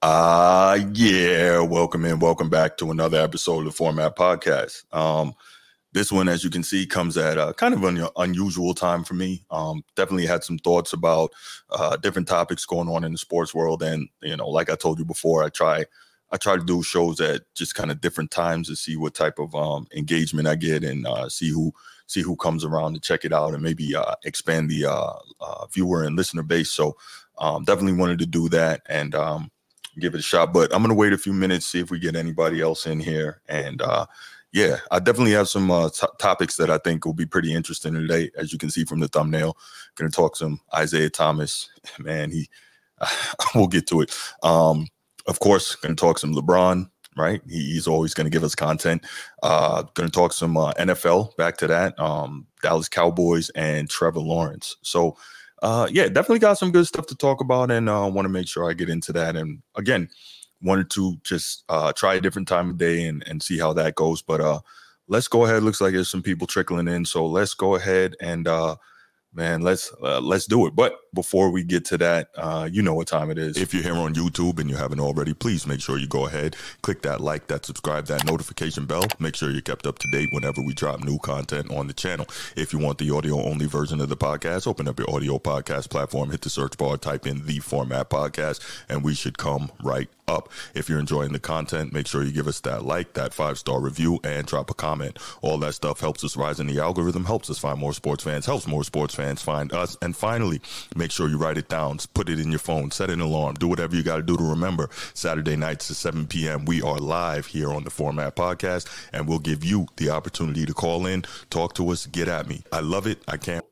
Yeah, welcome back to another episode of the Format Podcast. This one, as you can see, comes at kind of an unusual time for me. Definitely had some thoughts about different topics going on in the sports world, and like I told you before, I try to do shows at just kind of different times to see what type of engagement I get and see who comes around to check it out and maybe expand the viewer and listener base. So definitely wanted to do that and give it a shot. But I'm going to wait a few minutes, see if we get anybody else in here. And yeah, I definitely have some topics that I think will be pretty interesting today. As you can see from the thumbnail, going to talk some Isaiah Thomas. Man, we'll get to it. Of course, going to talk some LeBron, right? He's always going to give us content. Going to talk some NFL, back to that, Dallas Cowboys and Trevor Lawrence. So, yeah, definitely got some good stuff to talk about, and want to make sure I get into that. And again, wanted to just try a different time of day and see how that goes. But let's go ahead. Looks like there's some people trickling in, so let's go ahead and man, let's do it. But before we get to that, you know what time it is. If you're here on YouTube and you haven't already, please make sure you go ahead, click that like, that subscribe, that notification bell. Make sure you're kept up to date whenever we drop new content on the channel. If you want the audio-only version of the podcast, open up your audio podcast platform, hit the search bar, type in The Format Podcast, and we should come right up. If you're enjoying the content, make sure you give us that like, that 5-star review, and drop a comment. All that stuff helps us rise in the algorithm, helps us find more sports fans, helps more sports fans find us. And finally, make sure you write it down, put it in your phone, set an alarm, do whatever you got to do to remember. Saturday nights at 7 p.m. we are live here on the Format Podcast, and we'll give you the opportunity to call in, talk to us, get at me. I love it. I can't.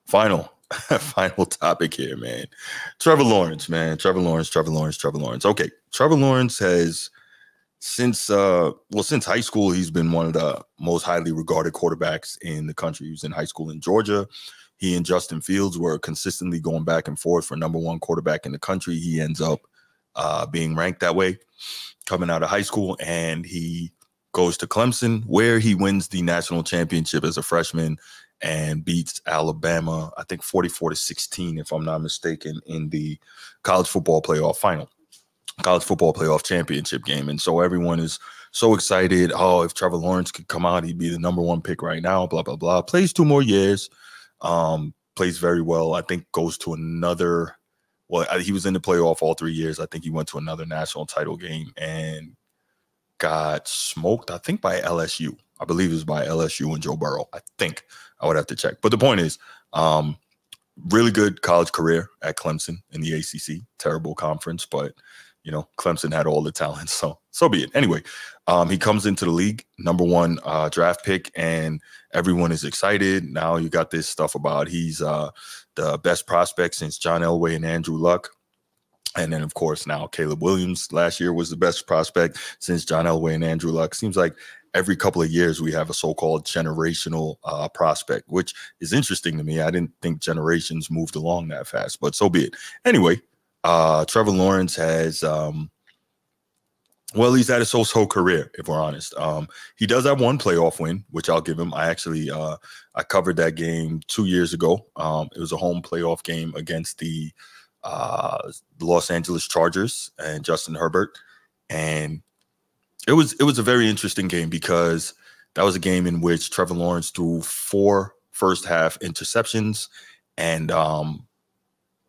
Final topic here, man. Trevor Lawrence, man. Trevor Lawrence. Okay, Trevor Lawrence has, since high school, he's been one of the most highly regarded quarterbacks in the country. He was in high school in Georgia. He and Justin Fields were consistently going back and forth for number one quarterback in the country. He ends up being ranked that way coming out of high school, and he goes to Clemson, where he wins the national championship as a freshman and beats Alabama, I think 44-16, if I'm not mistaken, in the college football playoff championship game. And so everyone is so excited. Oh, if Trevor Lawrence could come out, he'd be the number one pick right now, blah, blah, blah. Plays 2 more years, plays very well. I think goes to another, he was in the playoff all 3 years. I think he went to another national title game and got smoked, I think, by LSU. I believe it was by LSU and Joe Burrow. I think. I would have to check. But the point is, really good college career at Clemson in the ACC. Terrible conference, but, Clemson had all the talent. So be it. Anyway, he comes into the league, number one draft pick, and everyone is excited. Now you got this stuff about he's the best prospect since John Elway and Andrew Luck. And then, of course, now Caleb Williams last year was the best prospect since John Elway and Andrew Luck. Seems like every couple of years we have a so-called generational prospect, which is interesting to me. I didn't think generations moved along that fast, but so be it. Anyway, Trevor Lawrence has, he's had a so-so career, if we're honest. He does have one playoff win, which I'll give him. I actually, I covered that game 2 years ago. It was a home playoff game against the Los Angeles Chargers and Justin Herbert. And it was a very interesting game because that was a game in which Trevor Lawrence threw 4 first half interceptions, and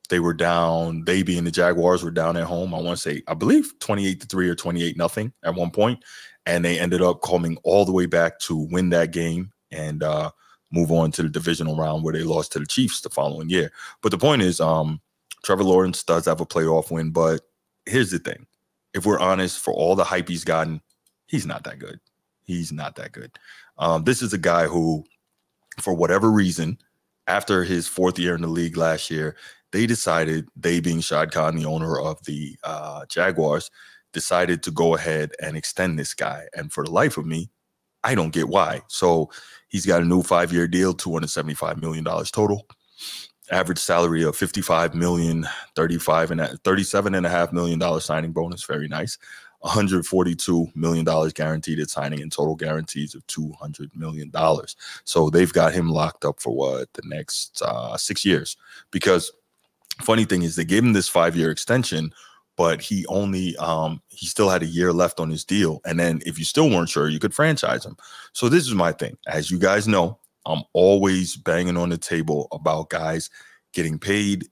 they were down. They, being the Jaguars, were down at home. I believe 28-3 or 28-0 at one point, and they ended up coming all the way back to win that game and move on to the divisional round, where they lost to the Chiefs the following year. But the point is, Trevor Lawrence does have a playoff win, but here's the thing. If we're honest, for all the hype he's gotten, he's not that good. He's not that good. This is a guy who, for whatever reason, after his 4th year in the league last year, they being Shad Khan, the owner of the Jaguars, decided to go ahead and extend this guy. And for the life of me, I don't get why. So he's got a new 5-year deal, $275 million total. Average salary of $55 million, $37.5 million signing bonus. Very nice. $142 million guaranteed at signing, and total guarantees of $200 million. So they've got him locked up for the next 6 years. Because funny thing is, they gave him this 5-year extension but he only he still had a year left on his deal. And then if you still weren't sure, you could franchise him. So this is my thing. As you guys know, I'm always banging on the table about guys getting paid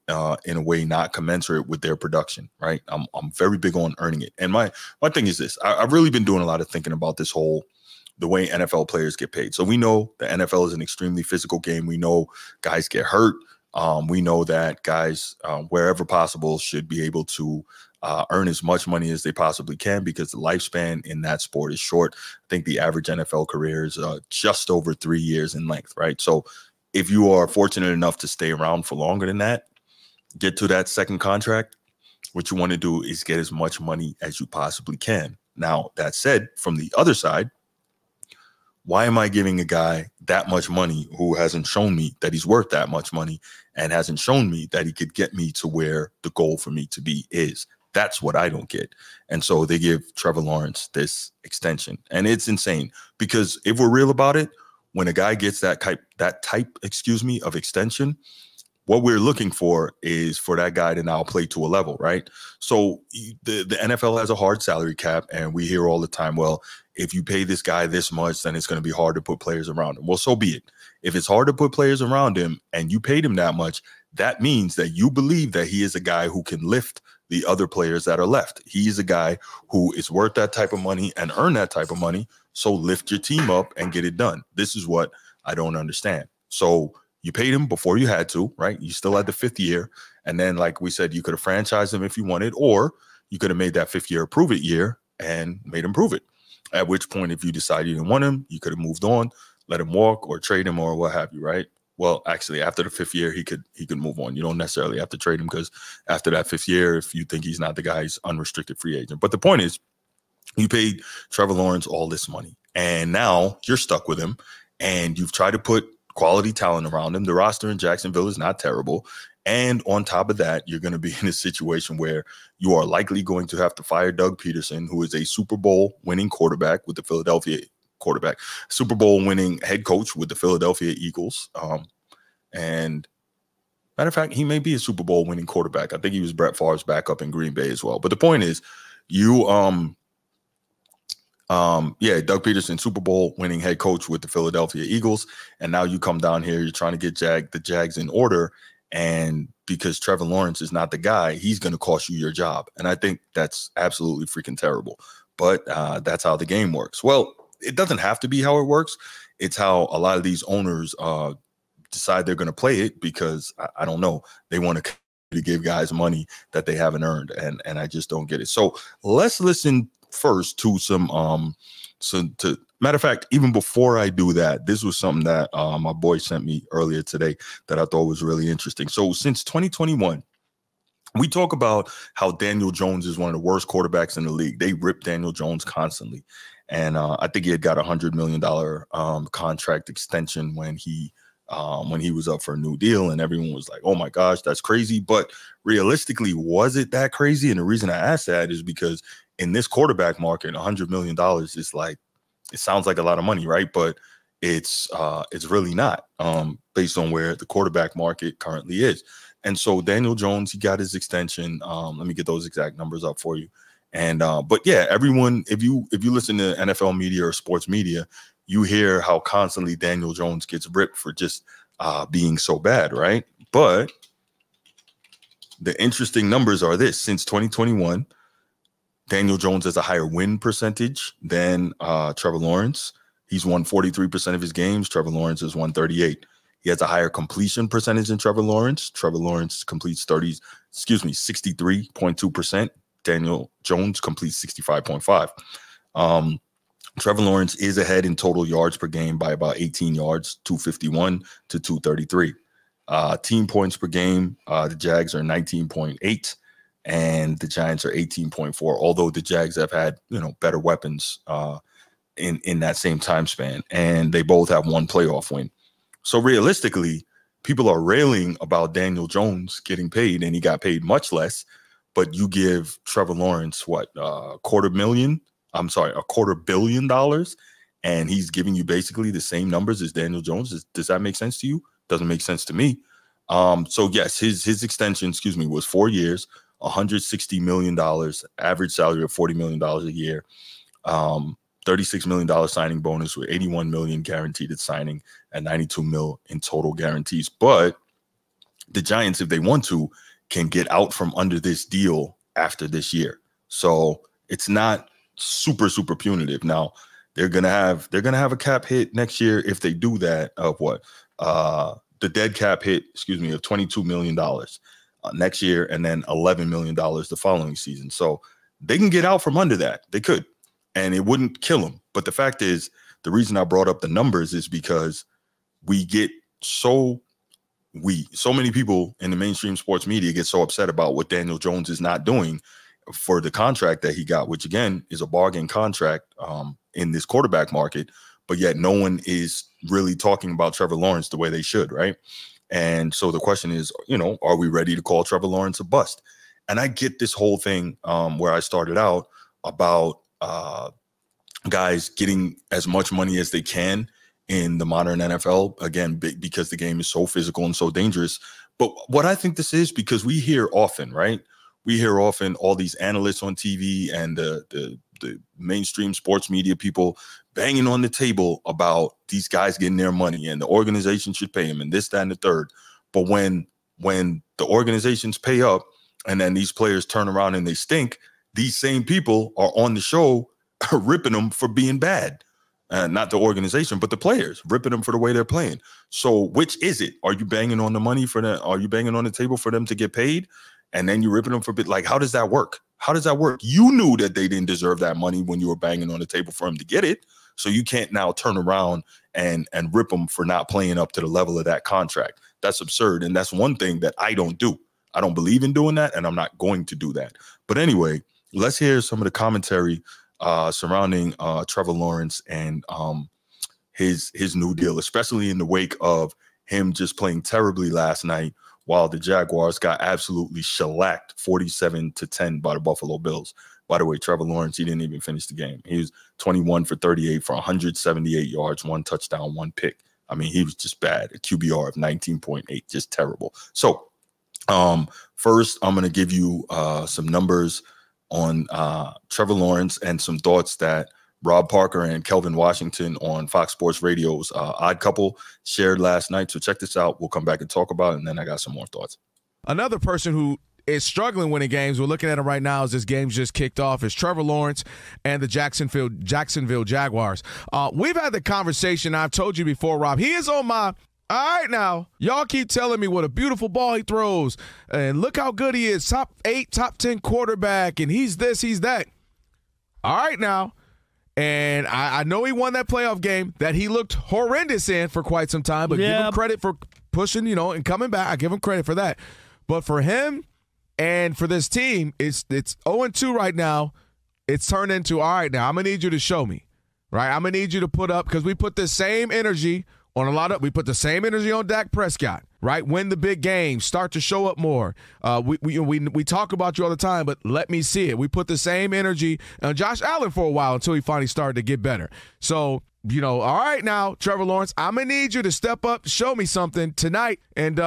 in a way not commensurate with their production, right? I'm very big on earning it. And my thing is this. I've really been doing a lot of thinking about the way NFL players get paid. So we know the NFL is an extremely physical game. We know guys get hurt. We know that guys, wherever possible, should be able to earn as much money as they possibly can because the lifespan in that sport is short. I think the average NFL career is just over 3 years in length, right? So if you are fortunate enough to stay around for longer than that, get to that second contract, what you want to do is get as much money as you possibly can. Now, that said, from the other side, why am I giving a guy that much money who hasn't shown me that he's worth that much money and hasn't shown me that he could get me to where the goal for me to be is? That's what I don't get. And so they give Trevor Lawrence this extension. And it's insane because if we're real about it, when a guy gets that type of extension, what we're looking for is for that guy to now play to a level, right? So the NFL has a hard salary cap, and we hear all the time, well, if you pay this guy this much, then it's going to be hard to put players around him. Well, so be it. If it's hard to put players around him and you paid him that much, that means that you believe that he is a guy who can lift the other players that are left. He's a guy who is worth that type of money and earn that type of money. So lift your team up and get it done. This is what I don't understand. So you paid him before you had to, right? You still had the 5th year. And then, like we said, you could have franchised him if you wanted, or you could have made that 5th year a prove it year and made him prove it. At which point, if you decide you didn't want him, you could have moved on, let him walk or trade him or what have you, right? Well, actually, after the 5th year, he could move on. You don't necessarily have to trade him because after that 5th year, if you think he's not the guy, he's unrestricted free agent. But the point is, you paid Trevor Lawrence all this money, and now you're stuck with him, and you've tried to put quality talent around him. The roster in Jacksonville is not terrible. And on top of that, you're going to be in a situation where you are likely going to have to fire Doug Peterson, who is a Super Bowl winning quarterback with the Super Bowl winning head coach with the Philadelphia Eagles. And matter of fact, he may be a Super Bowl winning quarterback. I think he was Brett Favre's backup in Green Bay as well. But the point is, Doug Peterson, Super Bowl winning head coach with the Philadelphia Eagles. And now you come down here, you're trying to get the Jags in order. And because Trevor Lawrence is not the guy, he's going to cost you your job. And I think that's absolutely freaking terrible. But that's how the game works. Well, it doesn't have to be how it works. It's how a lot of these owners decide they're going to play it because, I don't know, they want to give guys money that they haven't earned. And I just don't get it. So let's listen first to matter of fact, even before I do that, this was something that my boy sent me earlier today that I thought was really interesting. So since 2021, we talk about how Daniel Jones is one of the worst quarterbacks in the league. They rip Daniel Jones constantly. And I think he had got $100 million contract extension when he was up for a new deal, and everyone was like, oh my gosh, that's crazy. But realistically, was it that crazy? And the reason I asked that is because in this quarterback market, $100 million is like, it sounds like a lot of money, right? But it's really not based on where the quarterback market currently is. And so Daniel Jones, he got his extension. Let me get those exact numbers up for you. And but yeah, everyone, if you listen to NFL media or sports media, you hear how constantly Daniel Jones gets ripped for just being so bad, right? But the interesting numbers are this: since 2021, Daniel Jones has a higher win percentage than Trevor Lawrence. He's won 43% of his games. Trevor Lawrence has won 38. He has a higher completion percentage than Trevor Lawrence. Trevor Lawrence completes 63.2%. Daniel Jones completes 65.5. Trevor Lawrence is ahead in total yards per game by about 18 yards, 251 to 233. Team points per game, the Jags are 19.8 and the Giants are 18.4, although the Jags have had, better weapons in that same time span, and they both have one playoff win. So realistically, people are railing about Daniel Jones getting paid, and he got paid much less, but you give Trevor Lawrence $250 million, $250 million, and he's giving you basically the same numbers as Daniel Jones. Does that make sense to you? Doesn't make sense to me. So yes, his extension, was 4 years, $160 million, average salary of $40 million a year, $36 million signing bonus with $81 million guaranteed at signing and $92 million in total guarantees. But the Giants, if they want to, can get out from under this deal after this year. So it's not super punitive. Now they're gonna have a cap hit next year if they do that of what the dead cap hit, of $22 million next year, and then $11 million the following season. So they can get out from under that. They could, and it wouldn't kill them. But the fact is, the reason I brought up the numbers is because we get so many people in the mainstream sports media get so upset about what Daniel Jones is not doing for the contract that he got, which again is a bargain contract in this quarterback market, but yet no one is really talking about Trevor Lawrence the way they should, right? And so the question is, are we ready to call Trevor Lawrence a bust? And I get this whole thing where I started out about guys getting as much money as they can in the modern NFL, again, because the game is so physical and so dangerous. But what I think this is, because we hear often, right? We hear often all these analysts on TV and the mainstream sports media people banging on the table about these guys getting their money and the organization should pay them and this, that, and the third. But when the organizations pay up and then these players turn around and they stink, these same people are on the show ripping them for being bad. Not the organization, but the players, ripping them for the way they're playing. So which is it? Are you banging on the money for them? Are you banging on the table for them to get paid? And then you're ripping them for a bit? Like, how does that work? How does that work? You knew that they didn't deserve that money when you were banging on the table for them to get it. So you can't now turn around and rip them for not playing up to the level of that contract. That's absurd. And that's one thing that I don't do. I don't believe in doing that, and I'm not going to do that. But anyway, let's hear some of the commentary surrounding Trevor Lawrence and his new deal, especially in the wake of him just playing terribly last night while the Jaguars got absolutely shellacked 47-10 by the Buffalo Bills. By the way, Trevor Lawrence, he didn't even finish the game. He was 21 for 38 for 178 yards, 1 touchdown, 1 pick. I mean, he was just bad. A QBR of 19.8, just terrible. So first, I'm going to give you some numbers on Trevor Lawrence and some thoughts that Rob Parker and Kelvin Washington on Fox Sports Radio's Odd Couple shared last night. So check this out. We'll come back and talk about it, and then I got some more thoughts. Another person who is struggling winning games, we're looking at it right now as this game's just kicked off, is Trevor Lawrence and the Jacksonville Jaguars. We've had the conversation. I've told you before, Rob. He is on my all right now. Y'all keep telling me what a beautiful ball he throws, and look how good he is. Top 8, top 10 quarterback, and he's this, he's that. All right now. And I know he won that playoff game that he looked horrendous in for quite some time, but give him credit for pushing, and coming back. I give him credit for that. But for him and for this team, it's 0-2 right now. It's turned into, all right now, I'm going to need you to show me, right? I'm going to need you to put up, because we put the same energy on we put the same energy on Dak Prescott, right? Win the big games, start to show up more. We talk about you all the time, but let me see it. We put the same energy on Josh Allen for a while until he finally started to get better. So, all right now, Trevor Lawrence, I'm going to need you to step up, show me something tonight, and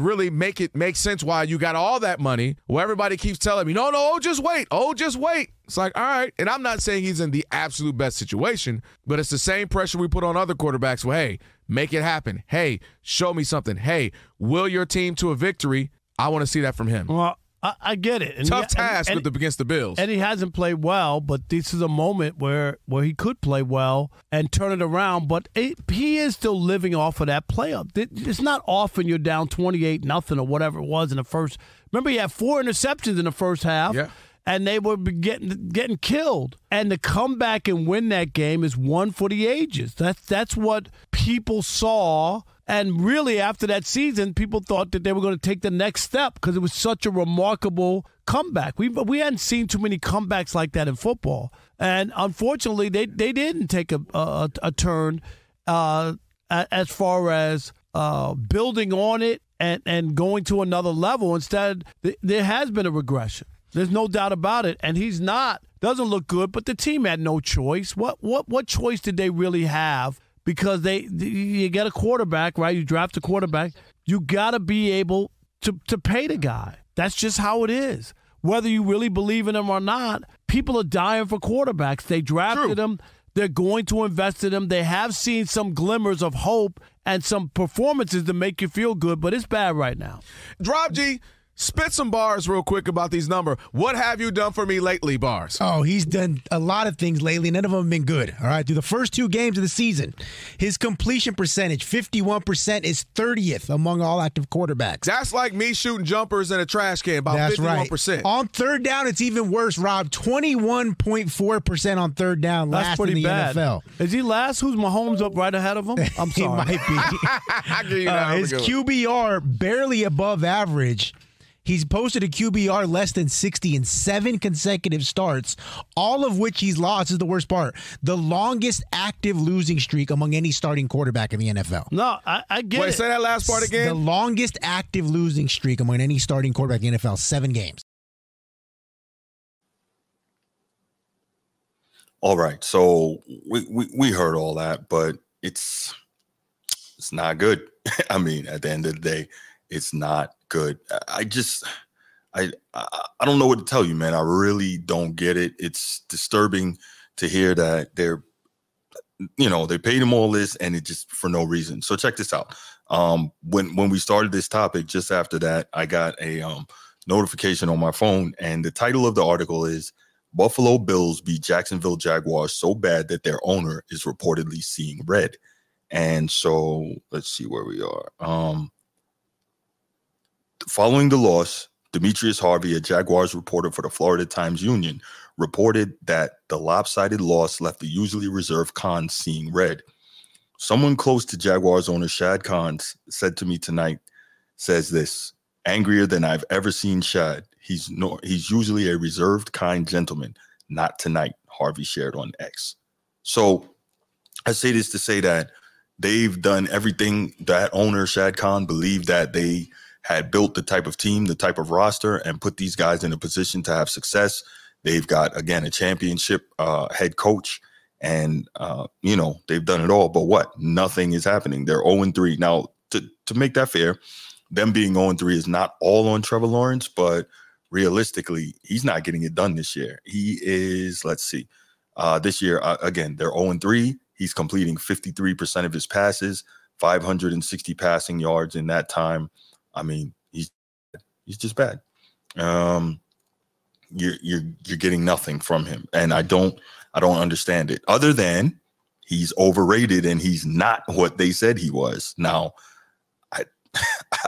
really make sense why you got all that money. Well, everybody keeps telling me, no, just wait. It's like, all right. And I'm not saying he's in the absolute best situation, but it's the same pressure we put on other quarterbacks. Well, hey, make it happen. Hey, show me something. Hey, will your team to a victory? I want to see that from him. Well, I get it. And tough task against the Bills. And he hasn't played well, but this is a moment where he could play well and turn it around. But he is still living off of that playoff. It's not often you're down 28-0 or whatever it was in the first. Remember, he had 4 interceptions in the first half. Yeah. And they were getting killed. And to come back and win that game is one for the ages. That's what people saw. And really, after that season, people thought that they were going to take the next step because it was such a remarkable comeback. We hadn't seen too many comebacks like that in football. And unfortunately, they didn't take a turn as far as building on it and going to another level. Instead, there has been a regression. There's no doubt about it, and he's doesn't look good, but the team had no choice. What choice did they really have? Because you get a quarterback, right? You draft a quarterback. You got to be able to pay the guy. That's just how it is. Whether you really believe in them or not, people are dying for quarterbacks. They drafted them. They're going to invest in them. They have seen some glimmers of hope and some performances to make you feel good, but it's bad right now. Drop G, spit some bars real quick about these numbers. What have you done for me lately, bars? Oh, he's done a lot of things lately. None of them have been good. All right, through the first 2 games of the season, his completion percentage, 51%, is 30th among all active quarterbacks. That's like me shooting jumpers in a trash can, about That's 51%. Right. On third down, it's even worse, Rob. 21.4% on third down, last in the NFL. Is he last? Who's Mahomes up right ahead of him? I'm sorry. He might be. I give you that. His QBR barely above average. He's posted a QBR less than 60 in 7 consecutive starts, all of which he's lost. This is the worst part. The longest active losing streak among any starting quarterback in the NFL. No, I get it. Wait, say that last part again. The longest active losing streak among any starting quarterback in the NFL, 7 games. All right, so we heard all that, but it's not good. I mean, at the end of the day, it's not good. I don't know what to tell you, man. I really don't get it. It's disturbing to hear that they paid him all this and it just for no reason. So check this out. When we started this topic, just after that, I got a notification on my phone, and the title of the article is Buffalo Bills beat Jacksonville Jaguars so bad that their owner is reportedly seeing red. And so let's see where we are. Following the loss, Demetrius Harvey, a Jaguars reporter for the Florida Times-Union, reported that the lopsided loss left the usually reserved Khan seeing red. Someone close to Jaguars owner Shad Khan said to me tonight, says this, angrier than I've ever seen Shad. He's usually a reserved, kind gentleman. Not tonight, Harvey shared on X. So I say this to say that they've done everything that owner Shad Khan believed that they had built the type of team, the type of roster, and put these guys in a position to have success. They've got, again, a championship head coach, and, they've done it all. But what? Nothing is happening. They're 0-3. Now, to make that fair, them being 0-3 is not all on Trevor Lawrence, but realistically, he's not getting it done this year. He is, this year, again, they're 0-3. He's completing 53% of his passes, 560 passing yards in that time. I mean, he's just bad. You're getting nothing from him, and I don't understand it. Other than he's overrated and he's not what they said he was. Now,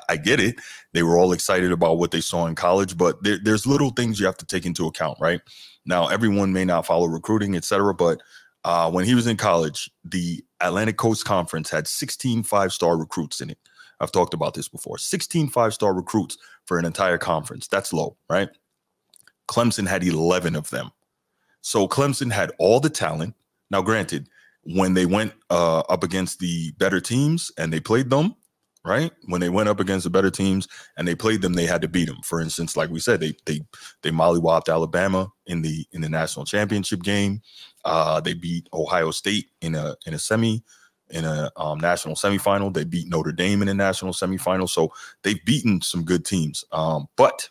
I get it. They were all excited about what they saw in college, but there's little things you have to take into account, right? Now, everyone may not follow recruiting, etc., but when he was in college, the Atlantic Coast Conference had 16 5-star recruits in it. I've talked about this before. 16 5-star recruits for an entire conference. That's low, right? Clemson had 11 of them. So Clemson had all the talent. Now, granted, when they went up against the better teams and they played them, right? When they went up against the better teams and they played them, they had to beat them. For instance, like we said, they mollywopped Alabama in the national championship game. They beat Ohio State in a national semifinal. They beat Notre Dame in a national semifinal. So they've beaten some good teams. But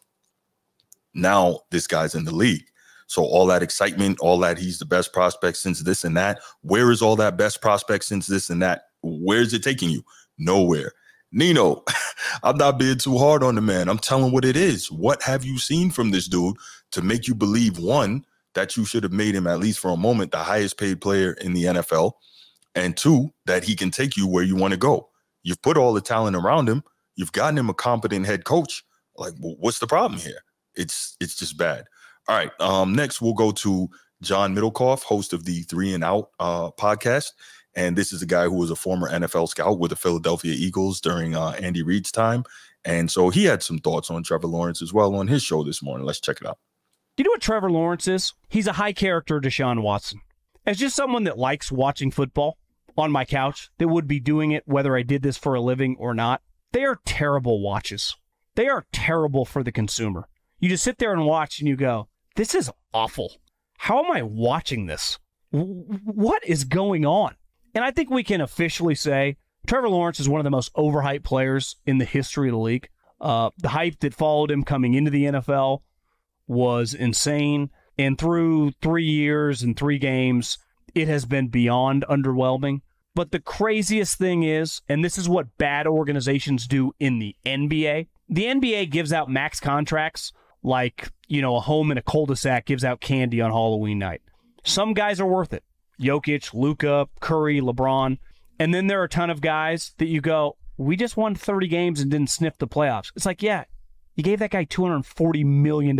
now this guy's in the league. So all that excitement, all that he's the best prospect since this and that. Where is all that best prospect since this and that? Where is it taking you? Nowhere. Nino, I'm not being too hard on the man. I'm telling what it is. What have you seen from this dude to make you believe, one, that you should have made him, at least for a moment, the highest paid player in the NFL, and two, that he can take you where you want to go? You've put all the talent around him. You've gotten him a competent head coach. Like, what's the problem here? It's just bad. All right. Next, we'll go to John Middlecoff, host of the 3 and Out podcast. And this is a guy who was a former NFL scout with the Philadelphia Eagles during Andy Reid's time. And so he had some thoughts on Trevor Lawrence as well on his show this morning. Let's check it out. Do you know what Trevor Lawrence is? He's a high character Deshaun Watson. As just someone that likes watching football on my couch, that would be doing it whether I did this for a living or not, they are terrible watches. They are terrible for the consumer. You just sit there and watch and you go, this is awful. How am I watching this? What is going on? And I think we can officially say Trevor Lawrence is one of the most overhyped players in the history of the league. The hype that followed him coming into the NFL was insane. And through 3 years and 3 games, it has been beyond underwhelming. But the craziest thing is, and this is what bad organizations do in the NBA gives out max contracts like, a home in a cul-de-sac gives out candy on Halloween night. Some guys are worth it. Jokic, Luka, Curry, LeBron. And then there are a ton of guys that you go, we just won 30 games and didn't sniff the playoffs. It's like, yeah, you gave that guy $240 million.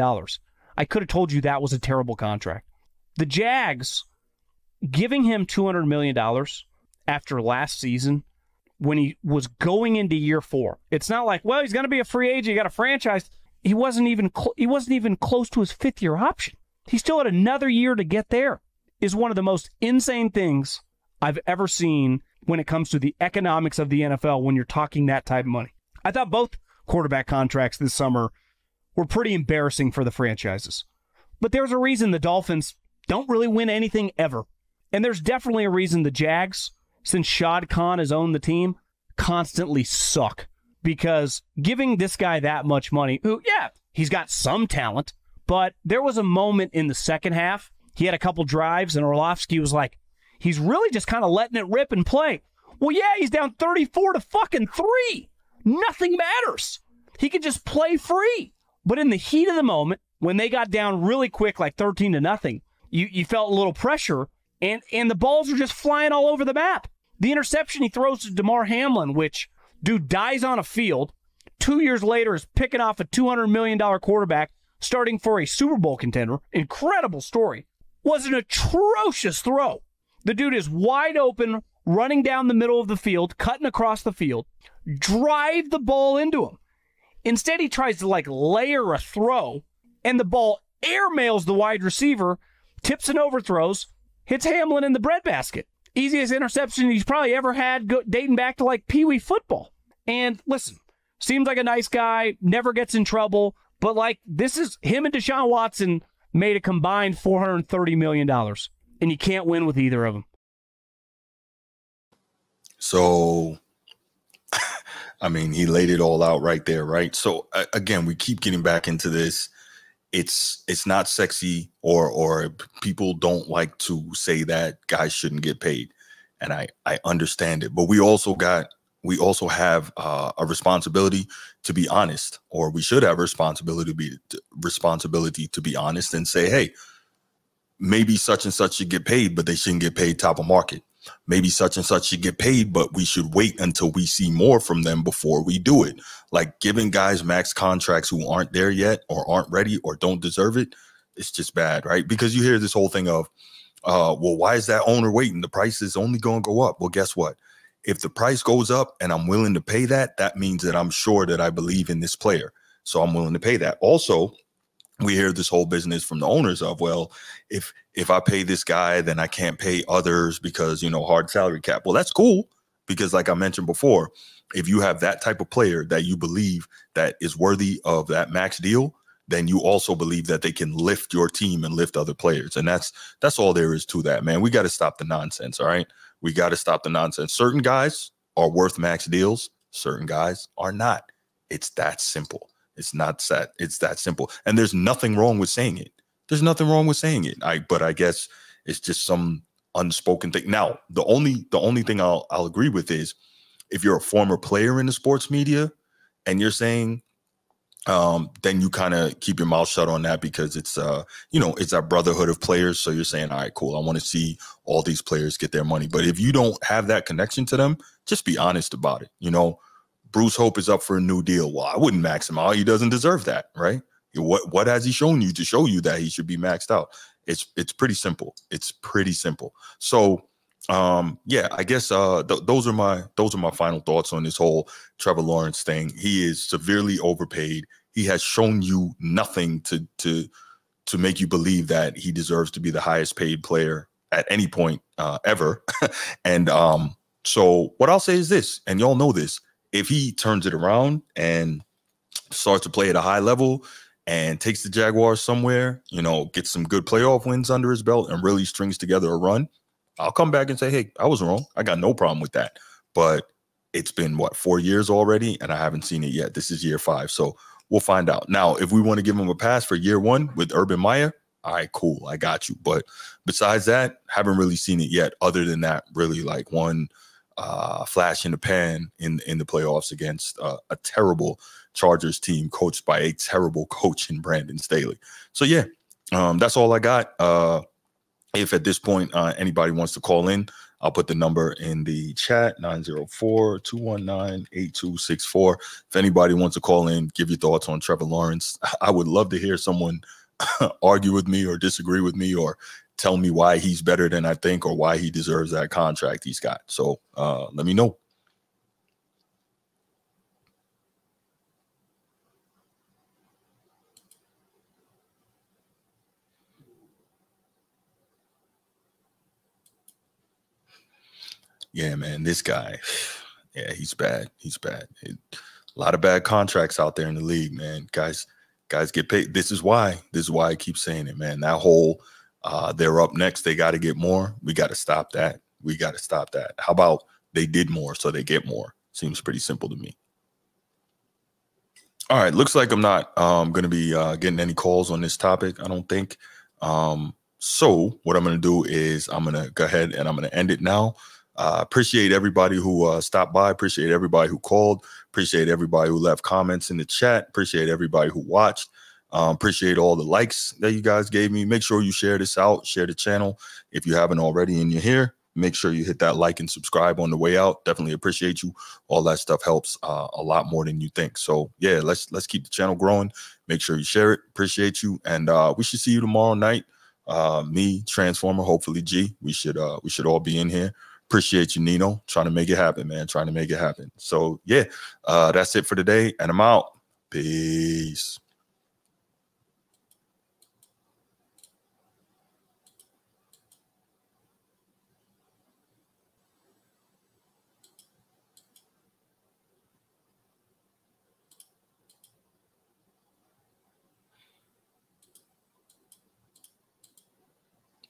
I could have told you that was a terrible contract. The Jags, giving him $200 million after last season when he was going into year 4. It's not like, well, he's going to be a free agent. You got a franchise. He wasn't even close to his 5th-year option. He still had another year to get there. Is one of the most insane things I've ever seen when it comes to the economics of the NFL when you're talking that type of money. I thought both quarterback contracts this summer were pretty embarrassing for the franchises. But there's a reason the Dolphins don't really win anything ever. And there's definitely a reason the Jags, since Shad Khan has owned the team, constantly suck. Because giving this guy that much money, who, yeah, he's got some talent, but there was a moment in the second half, he had a couple drives, and Orlovsky was like, he's really just kind of letting it rip and play. Well, yeah, he's down 34-3. Nothing matters. He could just play free. But in the heat of the moment, when they got down really quick, like 13-0, you felt a little pressure, and the balls are just flying all over the map. The interception he throws to Damar Hamlin, which dude dies on a field, 2 years later is picking off a $200 million quarterback starting for a Super Bowl contender. Incredible story. Was an atrocious throw. The dude is wide open, running down the middle of the field, cutting across the field, drive the ball into him. Instead, he tries to layer a throw, and the ball airmails the wide receiver, tips and overthrows, hits Hamlin in the breadbasket. Easiest interception he's probably ever had, dating back to Pee Wee football. And listen, seems like a nice guy, never gets in trouble, but this is him and Deshaun Watson made a combined $430 million, and you can't win with either of them. So, I mean, he laid it all out right there, right? So, again, we keep getting back into this. It's not sexy, or people don't like to say that guys shouldn't get paid, and I understand it. But we also have a responsibility to be honest, or we should have responsibility to be honest and say, hey, maybe such and such should get paid, but they shouldn't get paid top of market. Maybe such and such should get paid, but we should wait until we see more from them before we do it. Like giving guys max contracts who aren't there yet or aren't ready or don't deserve it, it's just bad, right? Because you hear this whole thing of, well, why is that owner waiting? The price is only going to go up. Well, guess what? If the price goes up and I'm willing to pay that, that means that I'm sure that I believe in this player. So I'm willing to pay that. Also, we hear this whole business from the owners of, well, if I pay this guy, then I can't pay others because, hard salary cap. Well, that's cool because like I mentioned before, if you have that type of player that you believe that is worthy of that max deal, then you also believe that they can lift your team and lift other players. And that's all there is to that, man. We got to stop the nonsense, all right? We got to stop the nonsense. Certain guys are worth max deals. Certain guys are not. It's that simple. It's not that. It's that simple. And there's nothing wrong with saying it. There's nothing wrong with saying it. But I guess it's just some unspoken thing. Now, the only thing I'll agree with is if you're a former player in the sports media and you're saying, then you kind of keep your mouth shut on that because it's it's our brotherhood of players. So you're saying, all right, cool. I want to see all these players get their money. But if you don't have that connection to them, just be honest about it. Bruce Hope is up for a new deal. Well, I wouldn't max him out. He doesn't deserve that, right? What has he shown you to show you that he should be maxed out? It's pretty simple. It's pretty simple. So, I guess those are my final thoughts on this whole Trevor Lawrence thing. He is severely overpaid. He has shown you nothing to make you believe that he deserves to be the highest paid player at any point ever. And so what I'll say is this, and y'all know this. If he turns it around and starts to play at a high level and takes the Jaguars somewhere, gets some good playoff wins under his belt and really strings together a run, I'll come back and say, hey, I was wrong. I got no problem with that. But it's been, what, 4 years already, and I haven't seen it yet. This is year 5, so we'll find out. Now, if we want to give him a pass for year 1 with Urban Meyer, all right, cool, I got you. But besides that, haven't really seen it yet, other than that, really, like, one flash in the pan in the playoffs against a terrible Chargers team coached by a terrible coach in Brandon Staley. So, yeah, that's all I got. If at this point anybody wants to call in, I'll put the number in the chat, 904-219-8264. If anybody wants to call in, give your thoughts on Trevor Lawrence. I would love to hear someone argue with me or disagree with me or tell me why he's better than I think or why he deserves that contract he's got. So let me know. Yeah, man, this guy, yeah, he's bad. He's bad. A lot of bad contracts out there in the league, man. Guys get paid. This is why I keep saying it, man. That whole they're up next, they got to get more. We got to stop that. We got to stop that. How about they did more so they get more? Seems pretty simple to me. All right, looks like I'm not going to be getting any calls on this topic, I don't think. So what I'm going to do is I'm going to go ahead and I'm going to end it now. Appreciate everybody who stopped by. Appreciate everybody who called. Appreciate everybody who left comments in the chat. Appreciate everybody who watched. Appreciate all the likes that you guys gave me. Make sure you share this out. Share the channel. If you haven't already and you're here, make sure you hit that like and subscribe on the way out. Definitely appreciate you. All that stuff helps a lot more than you think. So yeah, let's keep the channel growing. Make sure you share it. Appreciate you. And we should see you tomorrow night. Me, Transformer, hopefully G. We should all be in here. Appreciate you, Nino. Trying to make it happen, man. Trying to make it happen. So, yeah, that's it for today, and I'm out. Peace.